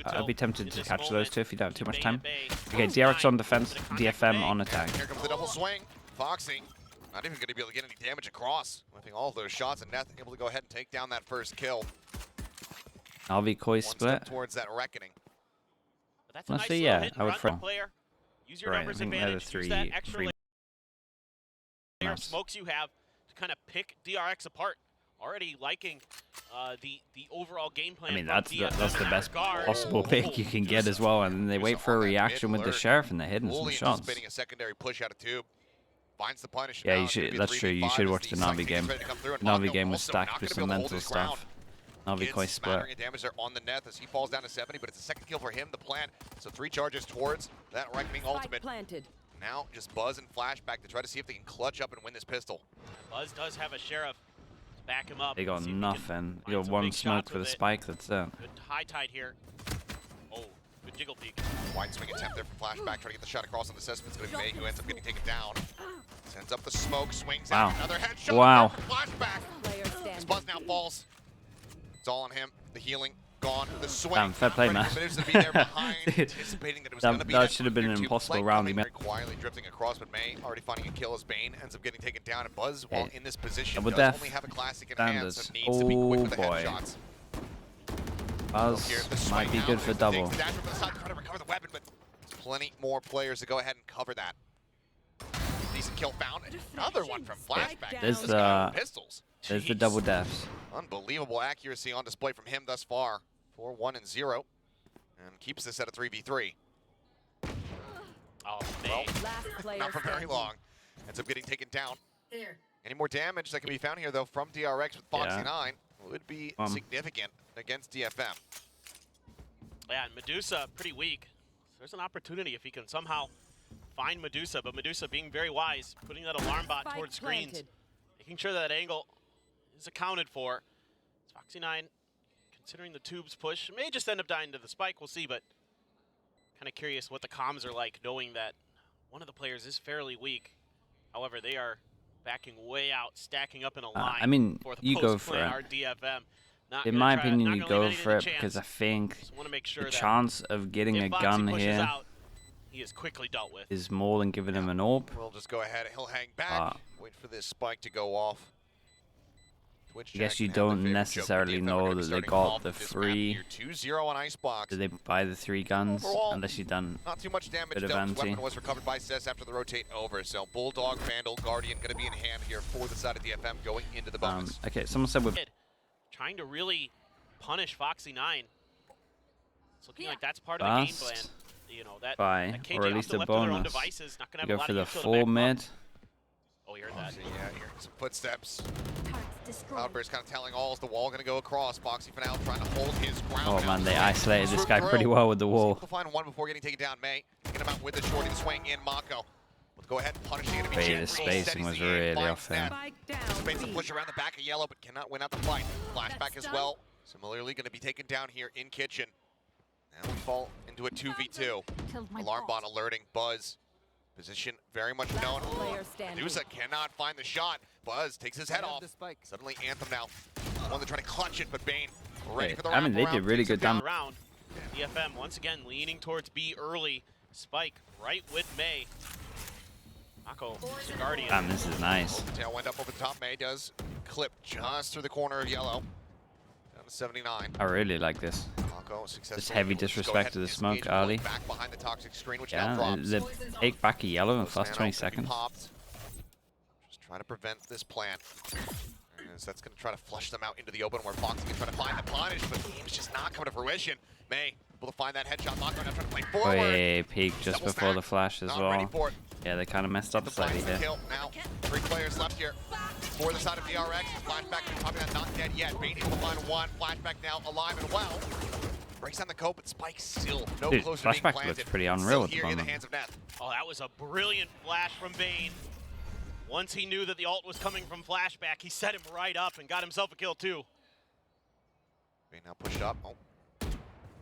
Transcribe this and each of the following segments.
I'd be tempted to capture those two if you don't have too much time. Okay, DRX on defense, DFM on attack. Here comes the double swing. Foxy not even going to be able to get any damage across. I think all of those shots, and Neth able to go ahead and take down that first kill. LV Koi split. Towards that reckoning. Honestly, yeah, I would throw. Use your Right, numbers I think they're the advantage. Use that extra three layer of smokes you have to kind of pick DRX apart. Already liking the overall game plan. I mean, that's the best regard. possible pick you can get as well, and then they wait for a reaction with the sheriff, and they're hitting some shots. A secondary push out of tube. Finds the punish. Yeah, you should. That's true. You should watch the Navi game. Navi game was stacked with some mental stuff. Navi Koi split. Damage there on the Neth as he falls down to 70, but it's a second kill for him. The plan. So 3 charges towards that reckoning ultimate. Now just Buzz and Flashback to try to see if they can clutch up and win this pistol. Buzz does have a sheriff. Back him up. They got nothing. They got one smoke for the spike. That's it. Good high tide here. Oh, good jiggle peek. Wide swing attempt there for Flashback, trying to get the shot across on the system. It's going to be May who ends up getting taken down. Sends up the smoke, swings out another headshot. Wow. Flashback. As Buzz now falls. It's all on him. The healing gone. The swing. Damn, fair play, man. That should have been an impossible round. Very quietly drifting across, but May already finding a kill as Bane ends up getting taken down. And Buzz, while in this position, does only have a classic in hand, so needs to be quick with the headshots. Buzz might be good for double. Plenty more players to go ahead and cover that. Decent kill found. Another one from Flashback. There's the double deaths. Unbelievable accuracy on display from him thus far. 4-1-0. And keeps this at a 3v3. Oh, well, not for very long. Ends up getting taken down. Any more damage that can be found here, though, from DRX with Foxy9 would be significant against DFM. Yeah, and Medusa pretty weak. So there's an opportunity if he can somehow find Medusa, but Medusa being very wise, putting that alarm bot towards screens, making sure that angle is accounted for. Foxy9 considering the tubes push, may just end up dying to the spike, we'll see, but kind of curious what the comms are like, knowing that one of the players is fairly weak. However, they are backing way out, stacking up in a line. I mean, for the you go for it. DFM. In my opinion, you go for it because I think the chance of getting a gun here he is quickly dealt with. Is more than giving him an AWP. We'll just go ahead. He'll hang back. Wait for this spike to go off. I guess you don't necessarily know that they got the free. 2-0 on Icebox. Did they buy the 3 guns? Unless you've done not too much damage. The weapon was recovered by Cess after the rotate over. So Bulldog, Vandal, Guardian going to be in hand here for the side of DFM going into the bonus. Okay, someone said we're trying to really punish Foxy9. It's looking like that's part of the game plan. You know, that KJ or at least a bonus. Not gonna have go a lot for the of full mid. Oh, you heard that. Yeah, you heard some footsteps. Cloudburst kind of telling all, is the wall going to go across? Foxy for now trying to hold his ground. Oh man, they isolated this guy pretty well with the wall. We'll find one before getting taken down. May taking him out with the shorty, the swing in Mako. Let's go ahead and punish the enemy. The spacing was really off him. Space to push around the back of Yellow, but cannot win out the fight. Flashback as well. Similarly, going to be taken down here in Kitchen. Now we fall into a 2v2. Alarm bot alerting Buzz. Position very much known. Medusa cannot find the shot. Buzz takes his head off. Suddenly Anthem now. One to try to clutch it, but Bane ready for the round. I mean, they did really good damage. DFM once again leaning towards B early. Spike right with May. Mako, Guardian. Damn, this is nice. Tail went up over the top. May does clip just through the corner of Yellow. Down to 79. I really like this. Just heavy disrespect to the smoke early. Back behind the toxic screen, which Yeah, they take back a Yellow in the first 20 seconds. Just trying to prevent this plan. So that's going to try to flush them out into the open where Fox can try to find the punish, but the game's just not coming to fruition. May able to find that headshot. Mako now trying to play forward. Way peak just before the flash as well. Yeah, they kind of messed up slightly here. Now, 3 players left here for the side of DRX. Flashback probably not dead yet. Bane able to find one. Flashback now alive and well. Breaks down the cope, but Spike still no closer to being planted. Flashback looks pretty unreal at the here in the moment. hands of Neth. Oh, that was a brilliant flash from Bane. Once he knew that the ult was coming from Flashback, he set him right up and got himself a kill too. Bane now pushed up. Oh.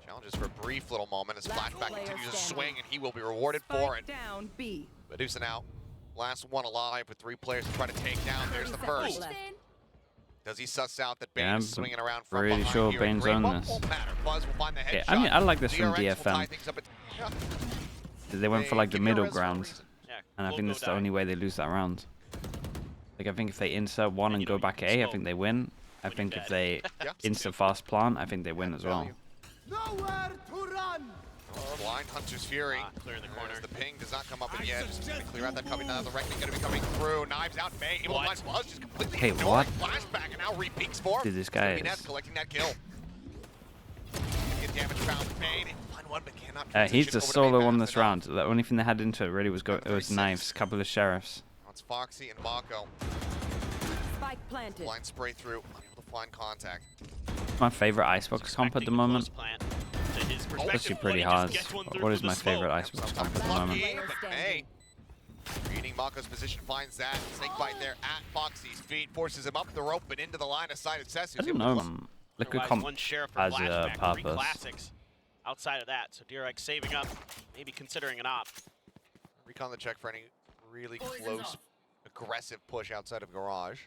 Challenges for a brief little moment as Flashback continues to swing, and he will be rewarded for it. Medusa now, last one alive with 3 players to try to take down. There's the first. Does he suss out that Bane Yeah, is swinging around from pretty behind sure here? Bane's Green on bump this. won't matter. Buzz will find the Yeah, headshot. I mean, I like this from DRX will tie DFM. things up at- They went for like the give you a middle res for a ground, reason. Yeah, and I we'll think go that's the die. only way they lose that round. Like I think if they insert one And and you go know, back you A, I smoke think they win. I when think you're if dead. they Yeah, insert fast plant, I think they win Yeah, as well. value. Nowhere to run. Blind Hunter's Fury. Clear in the corner. As the ping does not come up in yet. Just going to clear out that copy. Now the Reckoning going to be coming through. Knives out. May. Able to find Buzz just completely Hey, ignoring what? Flashback and now re-peaks for him. Dude, this guy Ness is... collecting that kill. Get damage found. Bane. Find one, but cannot He's transition the over to solo main on path this enough. round. The only thing they had into it really was Number 36. knives, a couple of sheriffs. Now it's Foxy and Mako. Spike planted. Blind spray through. Unable to find contact. My favorite icebox comp at the moment. It's Actually pretty hard. What is my favorite icebox comp at the moment? Lucky, but May. Reading Mako's position, finds that. Snake bite there at Foxy's feet. Forces him up the rope and into the line of sight of Cessus. I don't know. Liquid comp one sheriff for has a flashback, three purpose. classics. Outside of that, so DRX saving up, maybe considering an op. Recon the check for any really close, aggressive push outside of garage.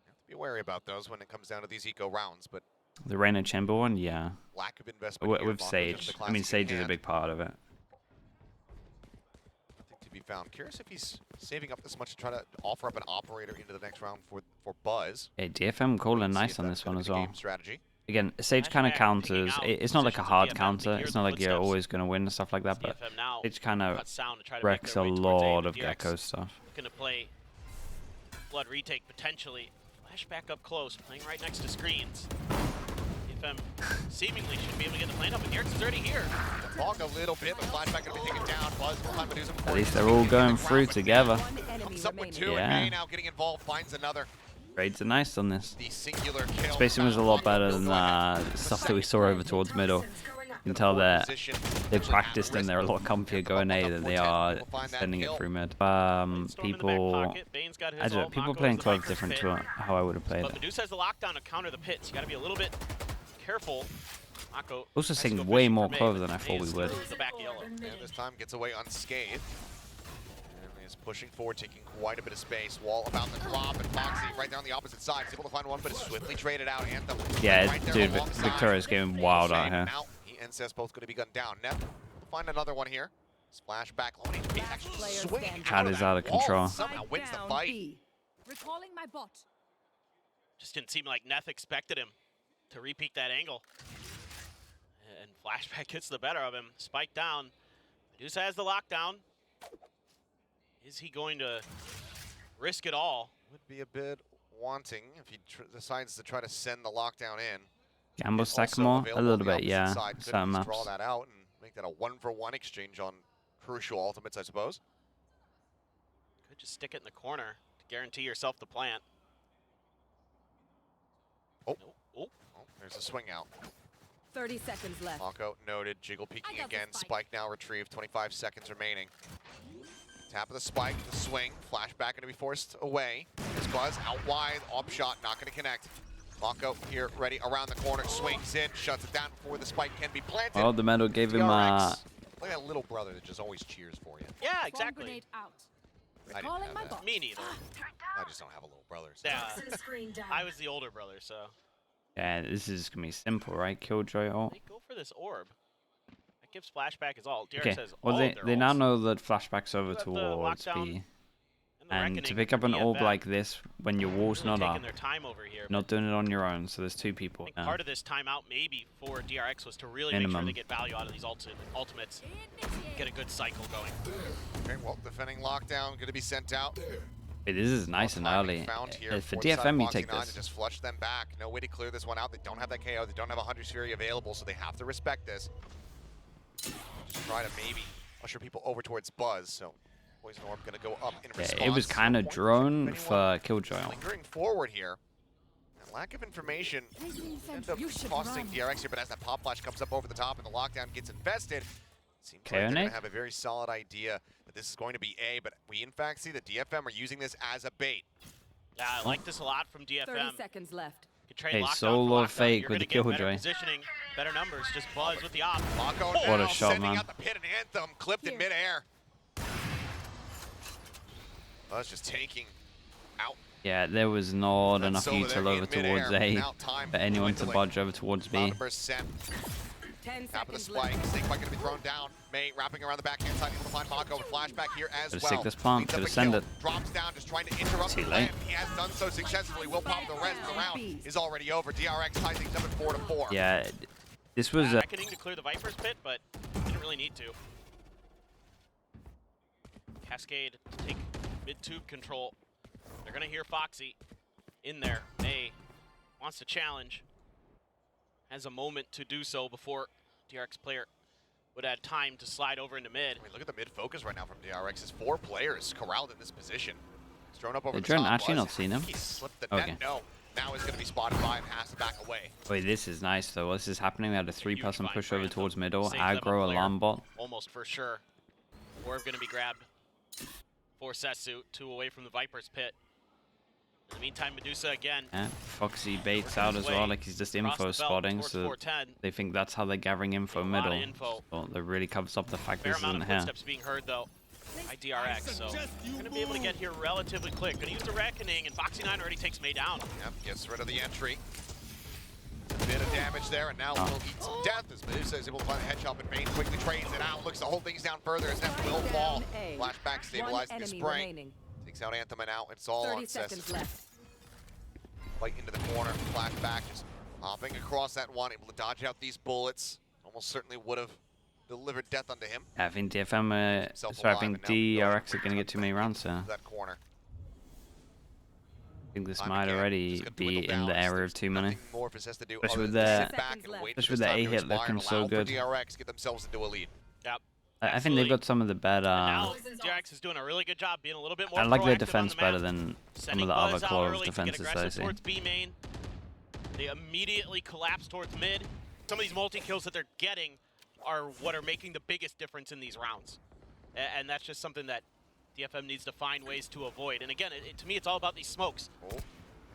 Have to be wary about those when it comes down to these eco rounds, but The Reina Chamber one, yeah. lack of investment here, With Mako, Sage. just the I mean, classic Sage in is a hand. big part of it. Nothing to be found. Curious if he's saving up this much to try to offer up an operator into the next round for Buzz. Hey, DFM calling See nice if on that's this gonna one be as the well. game strategy. Again, Sage kind of Flashback, counters. picking out It's not like a positions of hard DFM, counter. hear It's the not like you're footsteps. always going to win and stuff like that, but DFM now Sage kind of cuts sound to try to make wrecks their a way towards lot A, of DRX Gecko stuff. Looking to play blood retake potentially. Flashback up close, playing right next to screens. DFM seemingly should be able to get the plant up, but DRX is already here. Fog a little bit, but Flashback going to be taken down. Buzz behind Medusa. At least they're all going through together. One enemy Comes up with remaining. two, Yeah. and May now getting involved, finds another. Trades are nice on this. The singular kill. Spacing was a lot better than stuff that we saw over towards middle. You can tell that they've practiced and they're a lot comfier going A than they are sending it through mid. People, I don't know, people playing Clove different to how I would have played But it. Medusa has the lockdown to counter the pits. You got to be a little bit careful. Mako Also has to seeing go way fishing more for May. Clove than I May thought we is would. the back yellow. And this time gets away unscathed. And is pushing forward, taking quite a bit of space. Wall about to drop, and Foxy right there on the opposite side. He's able to find one, but is swiftly traded out. Anthem Yeah, right there dude, alongside. Victoria's getting wild out here. Now he and Cess both going to be gunned down. Neff will find another one here. Flashback, low HP, actually Player swinging standing. Cat is out of that wall, control. Somehow wins the Down fight. B. Recalling my bot. Just didn't seem like Neff expected him to repeat that angle. And Flashback gets the better of him. Spike down. Medusa has the lockdown. Is he going to risk it all? Would be a bit wanting if he decides to try to send the lockdown in. Gamble It's stack also more? A available little on the bit, opposite yeah. side. Could Certain just draw maps. that out and make that a 1-for-1 exchange on crucial ultimates, I suppose. Could just stick it in the corner to guarantee yourself the plant. Oh. Oh. Oh, there's a swing out. 30 seconds left. Mako noted, jiggle peeking got the again. spike. Spike now retrieved, 25 seconds remaining. Tap of the spike, the swing. Flashback going to be forced away. This Buzz out wide, op shot, not going to connect. Mako here, ready around the corner, swings in, shuts it down before the spike can be planted. Well, the medal gave him DRX, like that little brother that just always cheers for you. Yeah, Bomb exactly. grenade out. I didn't Recalling have my that. bot. Me neither. I just don't have a little brother. So. Yeah, I was the older brother, so. Yeah, this is going to be simple, right? Killjoy ult. They go for this orb. That gives Flashback his ult. DRX Okay, has well, all they, of their they now ults. know that Flashback's over Have the towards lockdown B. the And to Reckoning pick up an orb DFM. like this when your wall's Really not taking up, their time over here. not doing it on your own, so there's two people I think now. part of this timeout maybe for DRX was to really make Minimum. sure they get value out of these ultimates, get a good cycle going. Okay, well, defending lockdown going to be sent out. Hey, this is nice and Timing early. found here For the side of DFM, you Foxy take 9 this. to just flush them back. No way to clear this one out. They don't have that KO. They don't have a Hunter's Fury available, so they have to respect this. Just try to maybe usher people over towards Buzz. So Poison Orb going to go up in response. Yeah, it was kind of drone for Killjoy. Lingering forward here. And lack of information ends up You should costing run. DRX here, but as that pop flash comes up over the top and the lockdown gets infested, seems like KO they're going nade? to have a very solid idea that this is going to be A, but we in fact see that DFM are using this as a bait. Yeah, I like this a lot from 30 DFM. seconds left. You trade Hey, lockdown solo for lockdown. fake You're with gonna the get better Killjoy. positioning, better numbers, just Buzz with the op. Mako What now a shot, sending man. out the pit and Anthem, clipped in midair. Buzz just taking out Yeah, there was not That's enough over there util in over midair, towards A without time for anyone to dwindling. budge over towards B. 100%. 10 Top of the seconds spike. left. Snake bite going to be thrown down. May wrapping around the backhand side. Able to find Mako with flashback here as Could've well. sick this plant, Cleans up could've a send kill. it. Drops down, just trying to interrupt Too the late. plan. He has done so successfully. Will pop the rest of the round. Is already over. DRX ties things up at 4-4. Yeah, this was Reckoning to clear the Viper's pit, but didn't really need to. Cascade to take mid-tube control. They're going to hear Foxy in there. May wants to challenge. Has a moment to do so before DRX player would add time to slide over into mid. I mean, look at the mid focus right now from DRX. It's 4 players corralled in this position. He's thrown up over Did the Jordan top. actually Buzz. not seen him? He slipped the Okay. net. No. Now he's going to be spotted by and has to back away. Wait, this is nice though. This is happening. We had a 3-person find push for over Anthem. towards middle. Saves them a Aggro, player. alarm bot. Almost for sure. Orb going to be grabbed for Setsu, 2 away from the Viper's pit. In the meantime, Medusa again. Yeah, Foxy baits out as well, like he's just Across the info belt spotting, towards so 410. they think that's how they're gathering info A lot of middle. info. So that really covers up the fact Fair this amount isn't of here. footsteps being heard though by DRX, so going to be able to get here relatively quick. Going to use the Reckoning, and Foxy 9 already takes May down. Yep, gets rid of the entry. A bit of damage there, and now will eat some death as Medusa is able to find a headshot in main. Quickly trades it out, looks to hold things down further as that will fall. Flashback stabilizing the spring. Takes out Anthem and out. It's all 30 on Cess. seconds left. Right into the corner. Flashback just hopping across that one, able to dodge out these bullets. Almost certainly would have delivered death unto him. I think DFM, sorry, I think DRX are going to get too many rounds here. That corner. I think this Time might again, already just gonna be dwindle in down the as area there's of too many. nothing more Fizz has to do Especially other with than the- sit back and wait for especially this with the time to A-hit expire looking and so allow for good. DRX get themselves into a lead. Yep. I think absolutely. they've got some of the better. Now DRX is doing a really good job being a little bit more I like their proactive defense on the better map. than some Sending of the Buzz other out close early to get defenses I aggressive see. towards B main. They immediately collapse towards mid. Some of these multi-kills that they're getting are what are making the biggest difference in these rounds. And that's just something that DFM needs to find ways to avoid. And again, to me, it's all about these smokes. Oh.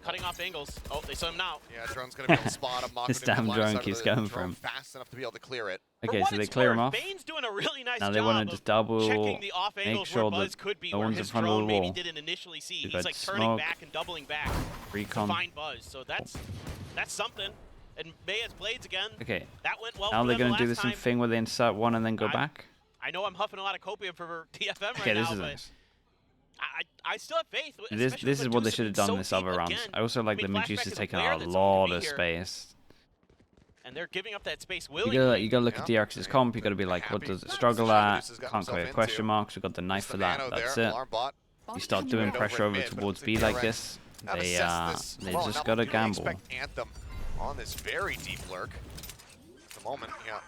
Cutting off angles. Oh, they saw him now. Yeah, drone's gonna be able to spot him. This damn drone keeps going for him. Fast enough to be able to clear it. Okay, For so what they it's clear him worth, off. Bane's doing a really nice Now they job want to of just double checking the off make angles sure where Buzz that could be, no where one's in his front of the drone maybe wall. didn't initially see. We've He's got like turning smoke, back and doubling back recon. to find Buzz. So that's something. And May has blades again. Okay, That went well now for they're them going to do last this same time. thing where they insert one and then go back. I know I'm huffing a lot of copium for DFM right Okay, this now, is but nice. I still have faith. This especially is with what they Medusa should have being done so this deep other rounds. again. I also like I mean, the Flashback Medusa's is a taking player a that's lot only of here. space. And they're giving up that space You willingly. gotta look at Yeah. DRX's comp. You gotta be like, what Happy. does it struggle Position at? Medusa's got Can't himself clear into. question marks. We got the knife for that. Nano That's there, it. alarm bot. You start doing Over pressure over mid, but towards it's B a like DRX. this. How to They assess this? they Well, just now gotta we do gamble. expect Anthem on this very deep lurk. At the moment, yeah.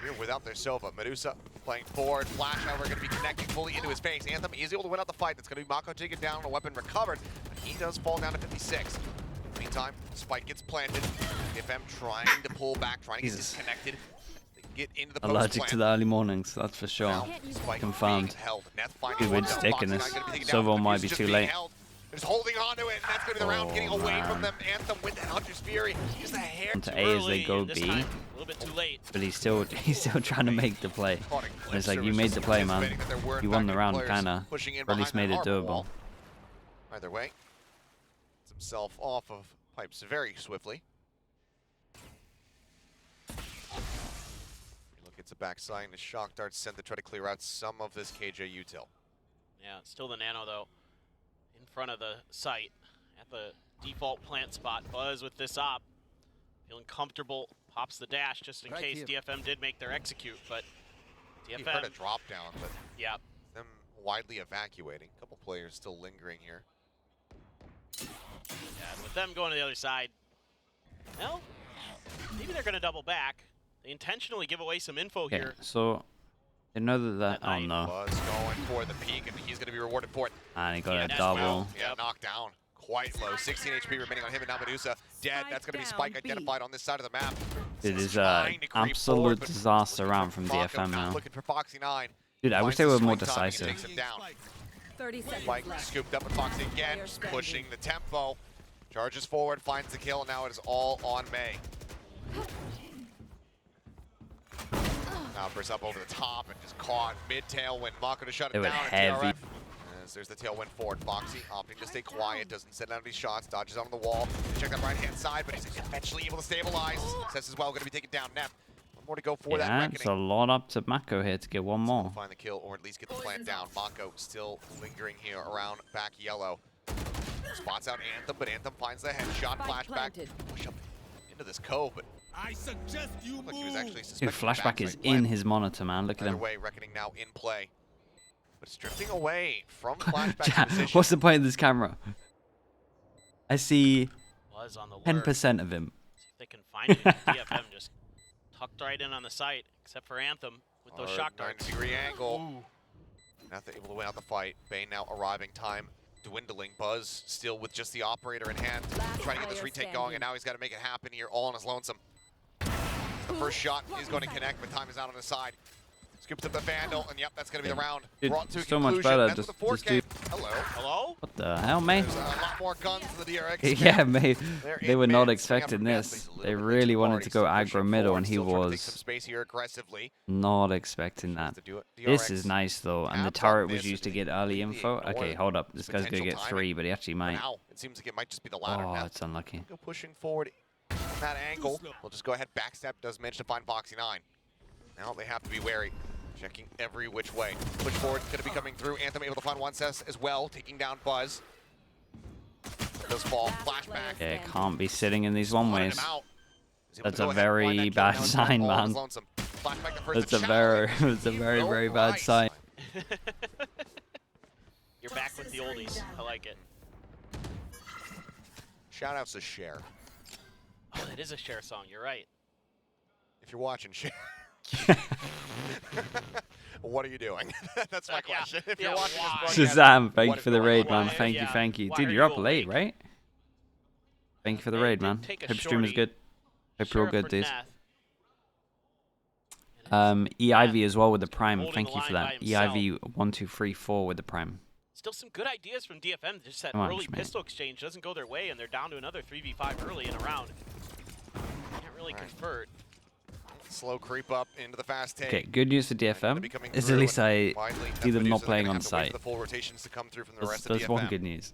Here without their Sova. Medusa playing forward. Flash, however, going to be connecting fully into his face. Anthem is able to win out the fight. That's going to be Mako taken down, a weapon recovered, but he does fall down to 56. In the meantime, Spike gets planted. DFM trying to pull back, trying to get Jesus. disconnected. They get into the post Allergic plant. to the early mornings, that's for sure. Now, Spike Confirmed. being held. Neth finding Good, we're one just down. taking Foxy this. 9 gonna be taken down. Sova might Medusa be just too being late. held. They're just holding on to it, and that's going to be the round, Oh, getting away from man. them. Anthem with that Hunter's Fury. Just a hair Onto too A as early. they go and this B, time, a little bit too late. but he's still trying to make the play. Caught in And it's clips. like, There you was made just the play, man. anticipating that there were, in You won fact, the good round, players kinda. pushing in Or at least behind made that it harbor doable. wall. Either way, gets himself off of pipes very swiftly. Look, it's a backside and a shock dart sent to try to clear out some of this KJ util. Yeah, still the Nano though, in front of the site at the default plant spot. Buzz with this op, feeling comfortable, pops the dash just in Right case here. DFM did make their execute, but You heard a DFM, drop down, but yeah, them widely evacuating. A couple players still lingering here. and with them going to the other side, well, maybe they're going to double back. They intentionally give away some info Okay, here. so they know that oh That no, Buzz going for the peak, and he's going to be rewarded for it. and he got Yeah, a that's double. well. Yeah, Yep. knocked down. Quite low. 16 HP remaining on him, and now Medusa dead. That's going to be Spike Spike down, B. identified on this side of the map. It He's is trying to creep absolute forward, but disaster looking round for from Mako, DFM not now. looking for Foxy 9. Dude, I wish Finds they the were more swing timing and decisive. takes him down. 30 seconds Spike left. scooped up with Foxy again, Player just standing. pushing the tempo. Charges forward, finds the kill, and now it is all on May. Now bursts up over the top and just caught mid-tail when Mako to shut it They were down. and heavy. DRF has there's the tailwind forward. Foxy opting to stay quiet, doesn't send out any shots, dodges onto the wall. Check that right-hand side, but he's eventually able to stabilize. Says as well, going to be taken down. Nep, one more to go for that Yeah, reckoning. it's a lot up to Mako here to get one more. Find the kill, or at least get the plant down. Mako still lingering here around back yellow. Spots out Anthem, but Anthem finds the headshot. Flashback. Push up into this cove, but I suggest you look, he was actually Dude, suspecting flashback is in his monitor, man. Look at Either him. way, reckoning now in play. But it's drifting away from flashback's position. What's the point of this camera? I see Was on the 10% of him. See if they can find it. DFM just tucked right in on the site, except for Anthem with those shock darts. 90-degree angle. Ooh. Nothing able to win out the fight. Bane now arriving. Time dwindling. Buzz still with just the operator in hand, trying to get this retake going, and now he's got to make it happen here all on his lonesome. The first shot is going to connect, but time is out on his side. Scoops up the Vandal, and yep, that's going to be the round. Dude, Brought to a so much conclusion. better. That's Just what the do. 4K. Hello. Hello? What the hell, mate? There's a lot more guns in the DRX. Yeah, mate. They're They in were mid, not swing out expecting from gas, this. but he's a They little bit really too wanted hard. to He's go still pushing aggro middle, forward, and he still trying to take was some space here aggressively. not expecting that. To do it. This DRX is nice, though. And the abs on turret was this used to and get early completely info. ignore Okay, hold up. This guy's going to potential get timing. 3, but he actually For might. now, it seems like it might just be the latter. Oh, Now, it's unlucky. go pushing forward from that angle. We'll just go ahead. Backstab does manage to find Foxy 9. Now they have to be wary. Checking every which way. Push forward, going to be coming through. Anthem able to find one cess as well, taking down Buzz. Does fall. Flashback. Yeah, can't be sitting in these one Spotted ways. him out. Is able That's to go a ahead and find very that kill. bad Now he's sign, all on his man. lonesome. Flashback the first That's a to very, challenge. it's a very, No very bad rice. sign. You're back with the oldies. I like it. Shout outs to Cher. Oh, it is a Cher song. You're right. If you're watching Cher. What are you doing? That's my Yeah. question. If Yeah, you're watching why? this broadcast, Shazam, thank what you is for the going raid, on? man. Why- Thank you, yeah. thank you. Why Dude, are you're you up late, awake? right? Thank you for the They raid, did man. take a Hope stream is shorty. good. Hope you're all Sheriff good, dude. Bernath. EIV as well with the prime. Holding Thank the you for line that. by himself. EIV 1234 with the prime. Still some good ideas from DFM. Just that Come on, early Schmidt. pistol exchange doesn't go their way, and they're down to another 3v5 early in a round. Can't really Right. convert. Slow creep up into the fast take. Okay, good news for DFM is at least I see them not playing on site. The full rotations to come through from the That's, rest of that's one DFM. good news.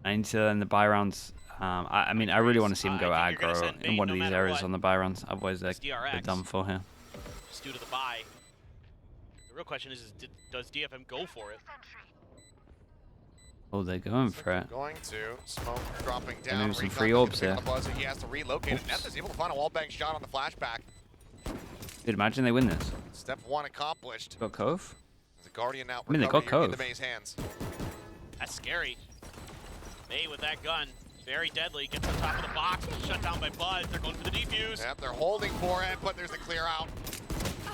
I need to learn the buy rounds. I mean, I really want to see him go I think you're gonna aggro send in Bane one of no these matter areas what. on the buy rounds. Otherwise, they're It's DRX. done for here. Just due to the buy. The real question is does DFM go for it? Oh, they're going for it. Going to smoke dropping down. maybe some Recon free looking orbs to pick here. up the buzzer. He has to relocate. Oops. And Neth is able to find a wall bang shot on the flashback. Dude, imagine they win this. Step 1 accomplished. Got Cove? The Guardian now I mean, they got recovered into Cove. May's hands. That's scary. May with that gun. Very deadly. Gets on top of the box. Shut down by Buzz. They're going for the defuse. Yep, they're holding for it, but there's the clear out.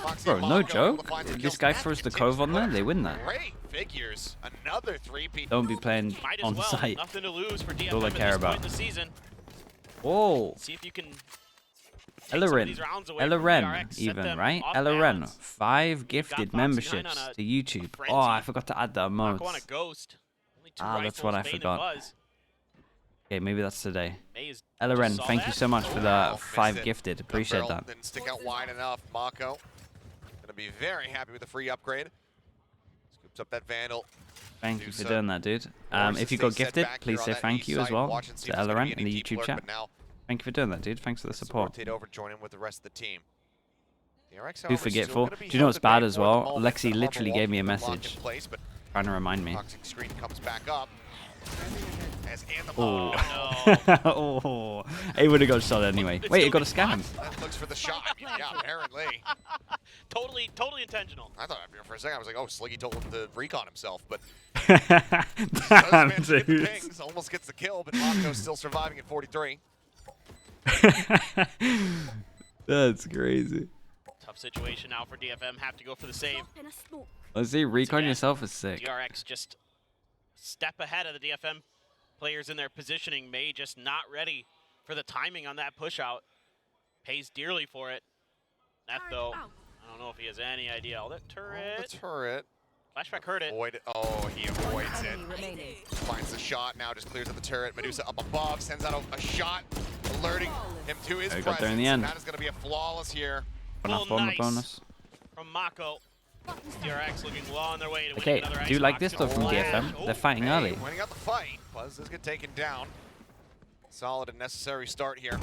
Foxy Bro, and no Mako able to joke. find some If kills. this guy Neth throws the continues Cove on to there, push. they win that. Great figures. Another 3-peat. Don't be playing Might as on well. site. Nothing to lose for DFM all I at care this about. point in the season. Whoa. See if you can take some of Ellaren. these rounds away from Ellaren, DRX, set even, them right? off Ellaren. balance. 5 gifted Foxy 9 memberships on a to YouTube. frenzy. Oh, I forgot to add the Mako on a emotes. ghost. Only 2 Ah, that's what I rifles, Bane and forgot. Buzz. Okay, maybe that's today. May is Ellaren, just saw thank you that. so much for the Wow, missed 5 it. gifted. Appreciate barrel that. didn't stick out wide enough. Mako gonna be very happy with the free upgrade. Scoops up that Vandal. Thank you for Medusa. doing that, dude. Forced If to you got stay set gifted, back please here on say that thank east you as side, well watch and see to if there's gonna be Ellaren in any the deep YouTube lurk, chat. but now Thank you for doing that, dude. Thanks for the this will support. rotate over, join in with the rest of the team. DRX, Too however, still forgetful. gonna be Do you know what's held bad at as bay for the well? moment. Lexi That literally Harbor gave me a wall keeps them locked message in place, but trying to remind me. toxic screen comes back up. As Anthem Oh. no. Oh, he would have got shot anyway. It's Wait, he still got a getting scam. That looks for the shot. Yeah, apparently. Totally intentional. I thought for a second I was like, oh, Sliggy told him to recon himself, but Damn, does manage to get the dude. pings, almost gets the kill, but Mako's still surviving at 43. That's crazy. Tough situation now for DFM. Have to go for the save. Let's see, recon again, yourself is sick. DRX just a step ahead of the DFM players in their positioning. May just not ready for the timing on that push out. Pays dearly for it. That though, I don't know if he has any idea. Oh, that The turret. turret. Flashback heard it. Avoid it. Oh, he avoids it. Finds the shot, now just clears up the turret. Medusa up above, sends out a shot, alerting him to his Yeah, he presence. got there in the end. And that is going to be a flawless here. Bonus, Full bonus, nice. bonus. From Mako. DRX looking well on their way to Okay, winning another do you ice like box. this stuff from Good DFM? flash. They're fighting early. Winning out the fight. Buzz does get taken down. Solid and necessary start here.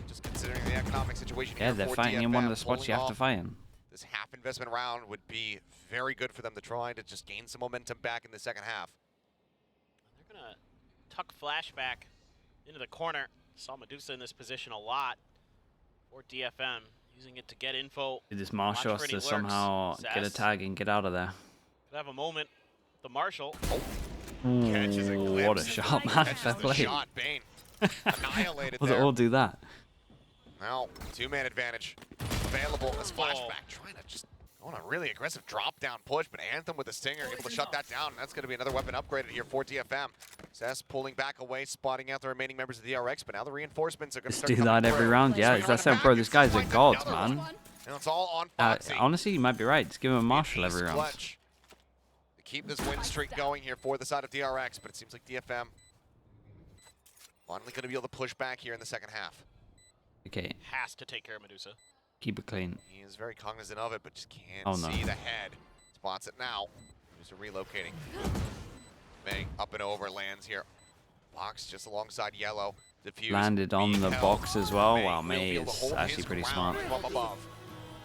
Just considering the economic situation Yeah, here they're for fighting in one of the DFM, spots you have to pulling fight in. off This half investment round would be very good for them to try to just gain some momentum back in the second half. They're going to tuck flashback into the corner. Saw Medusa in this position a lot for DFM, using it to get info. This Marshall Watch for has any to somehow lurks. get a Sass tag and get out of there. Could have a moment. The Marshall. Catches a Ooh, glimpse. what a shot, man. Catches Fair the play. shot. Bane annihilated Will it there. all do that? Now, two-man advantage available as flashback. Trying to just go on a really aggressive drop-down push, but Anthem with the stinger able to shut that down. And that's going to be another weapon upgraded here for DFM. Cess pulling back away, spotting out the remaining members of the DRX, but now the reinforcements are going to Just start do that coming every through. round, yeah. Swing That's around it, bro. the This back, guy's a finds god, another man. one. And it's all on Foxy. Honestly, you might be right. Just give him a Marshall every round. Clutch to keep this win streak going here for the side of DRX, but it seems like DFM finally going to be able to push back here in the second half. Okay, Has to take care of Medusa. keep it clean. He is very cognizant of it, but just can't Oh, no. see the head. Spots it now. Just relocating. Bang, up and over, lands here. Box just alongside Yellow. Diffuse. Landed on being the held. box as well. May Wow, will May be able to is hold actually his pretty ground smart. from above.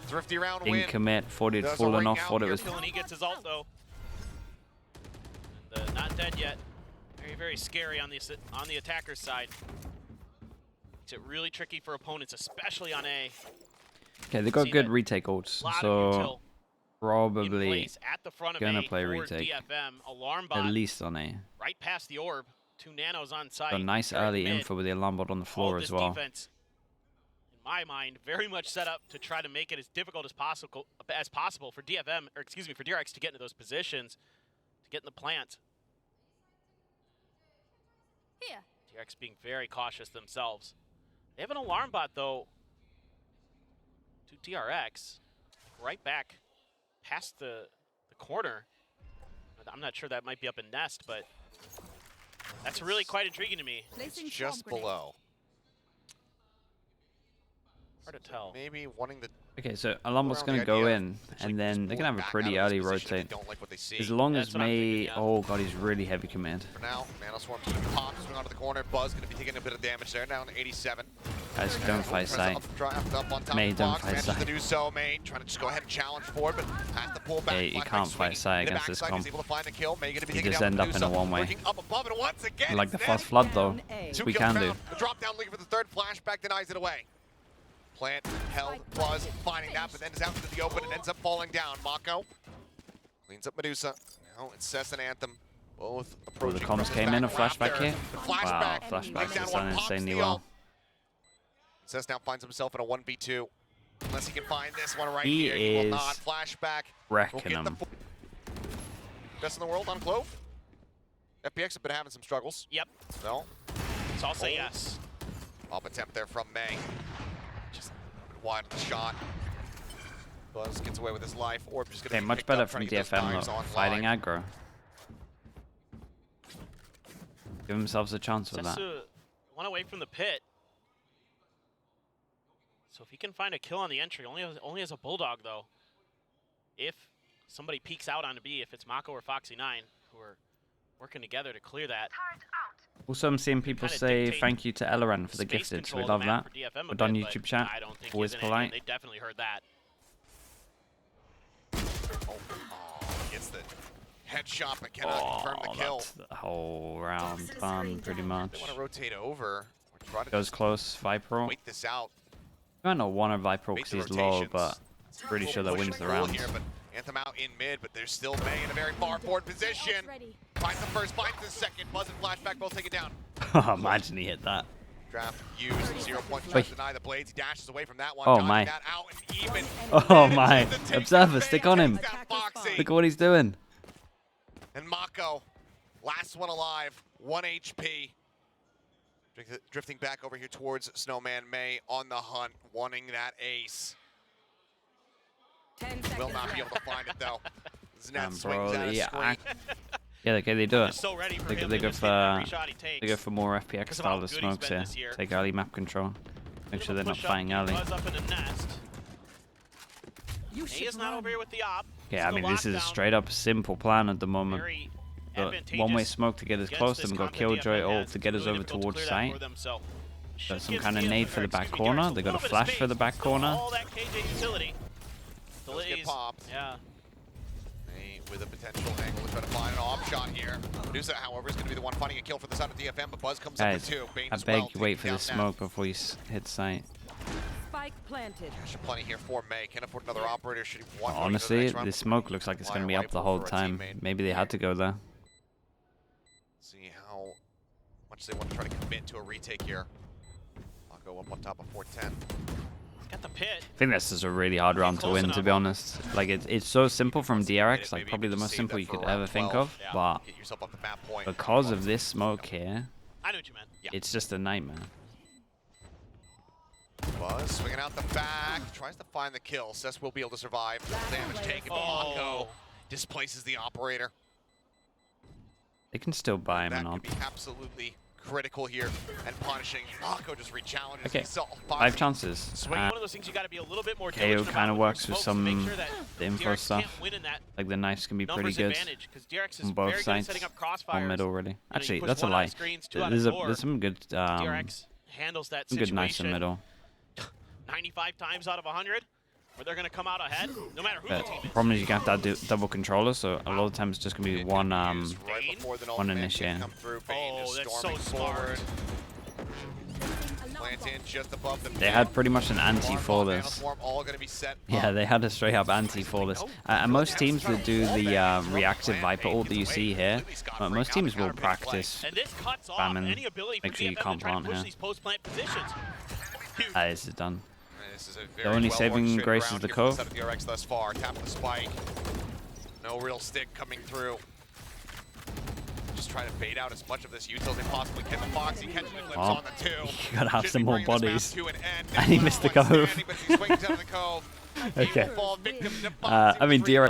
Thrifty round Didn't win. commit, thought he'd Does a fallen ring off, out thought it here was... for He gets his ult though. And, not dead yet. Very, very scary on the attacker's side. Makes it really tricky for opponents, especially on A. Okay, they got See good that retake ults, Lot of so util in probably place at the front of gonna A play for retake. DFM. Alarm at bot least on A. right past the orb. 2 nanos on site. Got nice They're at early mid. info with the alarm bot on the All floor of as this well. defense, in my mind, very much set up to try to make it as difficult as possible for DFM, or excuse me, for DRX to get into those positions, to get in the plant. Here. DRX being very cautious themselves. They have an alarm bot though to DRX, right back past the corner. I'm not sure that might be up in Nest, but that's really quite intriguing to me. It's just below. Hard to tell. Maybe wanting the Okay, so alarm bot's gonna go in, and then they're gonna have a pretty early rotate. Don't like what they see. As long That's as what I'm thinking, May... yeah. Oh god, he's really heavy committed. For now, Nanoswarm pops, swing onto the corner. Buzz gonna be taking a bit of damage there, down to 87. Guys, don't fight sight. May, don't fight Manages to sight. do so. May trying to just go ahead and challenge forward, but has to pull back. Hey, you Flashback can't fight swinging. sight In the against this backside, comp. he's able to find the kill. May gonna be You taking just down end up in Medusa, a one-way. working up above, and once again, Like the it's first Ned. flood though. Two We kills can do. found. The drop down looking for the third. Flashback denies it away. Plant held, Buzz finding that, but then is out into the open and ends up falling down. Mako cleans up Medusa. Now it's Cess and Anthem. Both Oh, approaching. the comms from came back in a flashback after. here. The Wow, flashback. flashback Takes down has one, done pops insanely the well. ult. Cess now finds himself in a 1v2. Unless he can find this one right He here. He will is not. Flashback. wrecking Will get the him. best in the world on Clove. FPX have been having some struggles. Yep. So, So I'll say yes. pop attempt there from May. Just wide of the shot. Buzz gets away with his life. Orb just gonna Okay, be much picked better up, from trying to get those DFM dives though. on Fighting live. aggro. Give themselves a chance with that. Just one away from the pit. So if he can find a kill on the entry, only has a Bulldog though. If somebody peeks out onto B, if it's Mako or Foxy9, who are working together to clear that. Also, I'm seeing people Kinda say dictate thank you to Elleran for the space gifted, so we control of love the map that. for DFM a We're done bit, YouTube but chat. I don't think Always he has an polite. They definitely heard that. Oh, gets the headshot, but cannot confirm the kill. That's the whole round done, pretty much. They want to rotate over or try to Goes just close, Viper. wait this out. I don't know one of Viper Wait because the he's low, rotations. but pretty sure that Push wins and the pull round. here, but Anthem out in mid, but there's still May in a very far forward position. Finds the first, finds the second. Buzz and Flashback both take it down. Imagine he hit that. Draft used, 0 point Wait. to deny the blades. He dashes away from that one. Oh, dodging my. That out and even. Oh manages my. to take Observer, the stick bait, on him. takes down Foxy. Look at what he's doing. And Mako, last one alive, 1 HP. Drifting back over here towards Snowman. May on the hunt, wanting that ace. 10 Will seconds not be able to left. find it though. Znet Bro, swings out a yeah, screen. Yeah, okay, they do it. Just so ready for They him go in this for game, every shot he takes. they go for more FPX Because of how style of good he's smokes been here. this year. Take early map control. Make sure they're not Push up, fighting early. Buzz up in the nest. You He should is not run. over here with the op. Yeah, I mean, this is a straight up simple plan at the moment. Very Got advantageous one-way smoke to get us against close, this then we got comp that Killjoy DFM ult has. to get us Really over difficult to towards clear that site. for them, so should Got some give kind of nade for the back corner. They got a flash for the back corner. All that KJ utility. Those get Delays. popped. Yeah. May with a potential angle to try to find an off shot here. Medusa, however, is going to be the one finding a kill for the side of DFM, but Buzz comes up Guys, with 2. Bane I as beg well, you wait taking for down the smoke before you hit site. Spike planted. Cash plenty here for May. Can afford another operator. Should he want Honestly, this smoke looks like it's going to be up the whole time. Maybe they had to go there. See how much they want to try to commit to a retake here. I'll go up on top of 410. Got the pit. I think this is a really hard round to win, to be honest. Like, it's so simple from DRX, like probably the most simple you could ever think of. But Get yourself up the map point. because of this smoke here, I know what you meant. Yeah. it's just a nightmare. Buzz swinging out the back, tries to find the kill. Cess will be able to survive. Damage taken. Mako displaces the operator. They can still buy him That an could op. be absolutely critical here and punishing. Mako just re-challenges. Okay, He saw 5 chances. Swinging one of those things you got to be a little bit more KO diligent kind of about works with smokes to make some sure that the info DRX stuff. can't win in that Like the knives can be pretty numbers good advantage, 'cause DRX is on both very good at sides. setting up On crossfires. middle, really. You Actually, push that's a one out lie. of screens, 2 out of 4. There's some good, DRX handles that some good knives in situation middle. 95 times out of 100, where they're going to come out ahead, no matter who But the team is. problem is you have to have double controller, so a lot of times it's just gonna be one Right before the one ultimate initiate. come through. Bane Oh, just that's so storming smart. forward. Plant in just above the They had pretty much an anti for this. All going to be set Yeah, up. they had a straight up anti for this. And most teams that do the reactive Viper ult that you see here, most teams will practice. And this cuts off Spamming. any ability for Make sure you DFM can't to try to plant push here. these post-plant positions. Huge. This is done. This is a The very only well saving orchestrated grace is round the here from cove. side of DRX thus far. Tap the spike. No real stick coming through. Just trying to bait out as much of this util as they possibly can. The Foxy catching the glimpse on the 2. You gotta have Should some be more bringing this map bodies. to an end. And he missed the One cove. standing, but he swings out of the cove. He Okay. will fall victim to I mean, Foxy. DRX